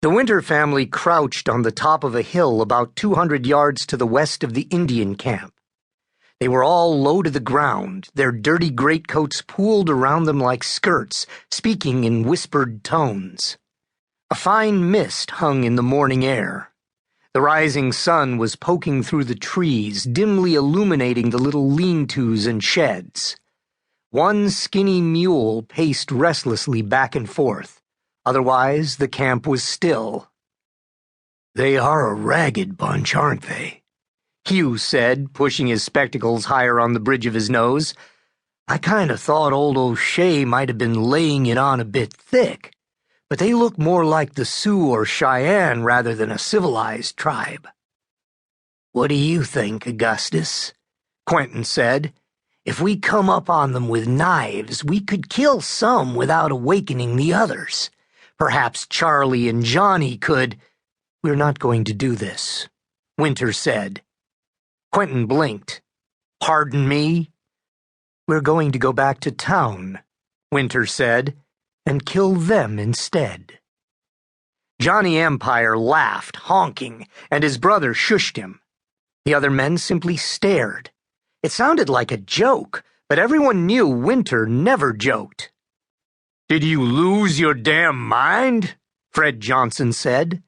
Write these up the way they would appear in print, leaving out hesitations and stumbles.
The Winter family crouched on the top of a hill about 200 yards to the west of the Indian camp. They were all low to the ground, their dirty greatcoats pooled around them like skirts, speaking in whispered tones. A fine mist hung in the morning air. The rising sun was poking through the trees, dimly illuminating the little lean-tos and sheds. One skinny mule paced restlessly back and forth. Otherwise, the camp was still. "They are a ragged bunch, aren't they?" Hugh said, pushing his spectacles higher on the bridge of his nose. "I kind of thought old O'Shea might have been laying it on a bit thick, but they look more like the Sioux or Cheyenne rather than a civilized tribe." "What do you think, Augustus?" Quentin said. "If we come up on them with knives, we could kill some without awakening the others. Perhaps Charlie and Johnny could—" "We're not going to do this," Winter said. Quentin blinked. "Pardon me?" "We're going to go back to town," Winter said, "and kill them instead." Johnny Empire laughed, honking, and his brother shushed him. The other men simply stared. It sounded like a joke, but everyone knew Winter never joked. "Did you lose your damn mind?" Fred Johnson said.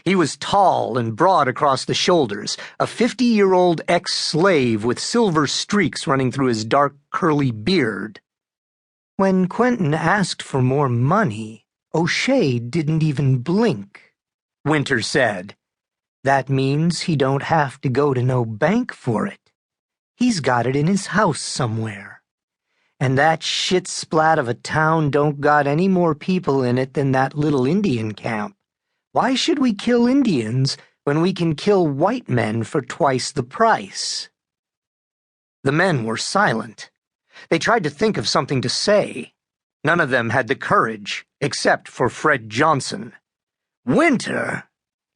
He was tall and broad across the shoulders, a 50-year-old ex-slave with silver streaks running through his dark, curly beard. "When Quentin asked for more money, O'Shea didn't even blink," Winter said. "That means he don't have to go to no bank for it. He's got it in his house somewhere. And that shit-splat of a town don't got any more people in it than that little Indian camp. Why should we kill Indians when we can kill white men for twice the price?" The men were silent. They tried to think of something to say. None of them had the courage, except for Fred Johnson. "Winter,"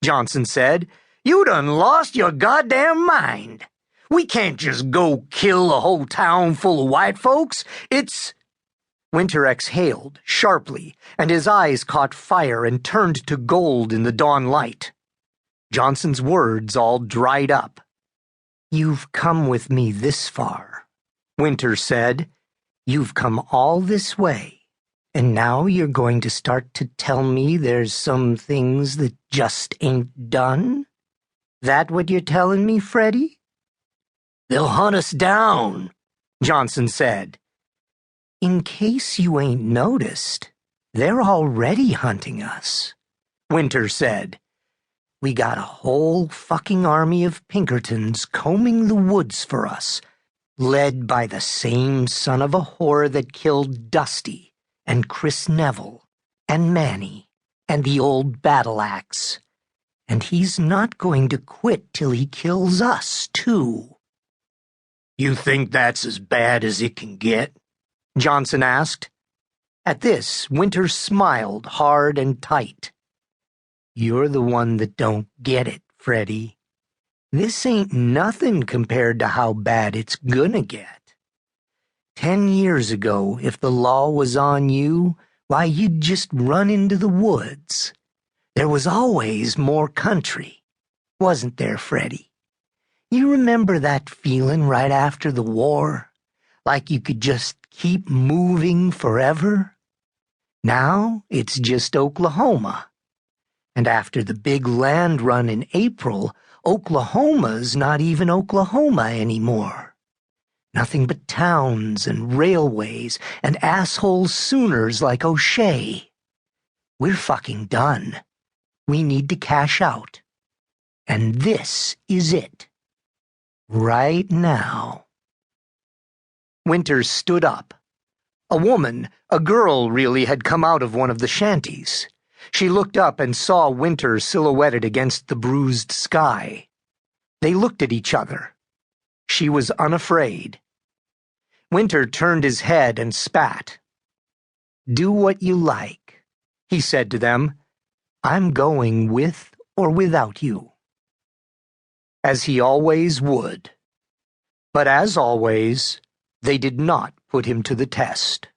Johnson said, "you done lost your goddamn mind. We can't just go kill a whole town full of white folks. It's—" Winter exhaled, sharply, and his eyes caught fire and turned to gold in the dawn light. Johnson's words all dried up. "You've come with me this far," Winter said. "You've come all this way, and now you're going to start to tell me there's some things that just ain't done? That what you're telling me, Freddie?" "They'll hunt us down," Johnson said. "In case you ain't noticed, they're already hunting us," Winter said. "We got a whole fucking army of Pinkertons combing the woods for us, led by the same son of a whore that killed Dusty and Chris Neville and Manny and the old battle axe. And he's not going to quit till he kills us, too." "You think that's as bad as it can get?" Johnson asked. At this, Winter smiled hard and tight. "You're the one that don't get it, Freddie. This ain't nothing compared to how bad it's gonna get. 10 years ago, if the law was on you, why, you'd just run into the woods. There was always more country, wasn't there, Freddie? You remember that feeling right after the war? Like you could just keep moving forever? Now it's just Oklahoma. And after the big land run in April, Oklahoma's not even Oklahoma anymore. Nothing but towns and railways and asshole Sooners like O'Shea. We're fucking done. We need to cash out. And this is it. Right now." Winter stood up. A woman, a girl really, had come out of one of the shanties. She looked up and saw Winter silhouetted against the bruised sky. They looked at each other. She was unafraid. Winter turned his head and spat. "Do what you like," he said to them. "I'm going with or without you." As he always would. But as always, they did not put him to the test.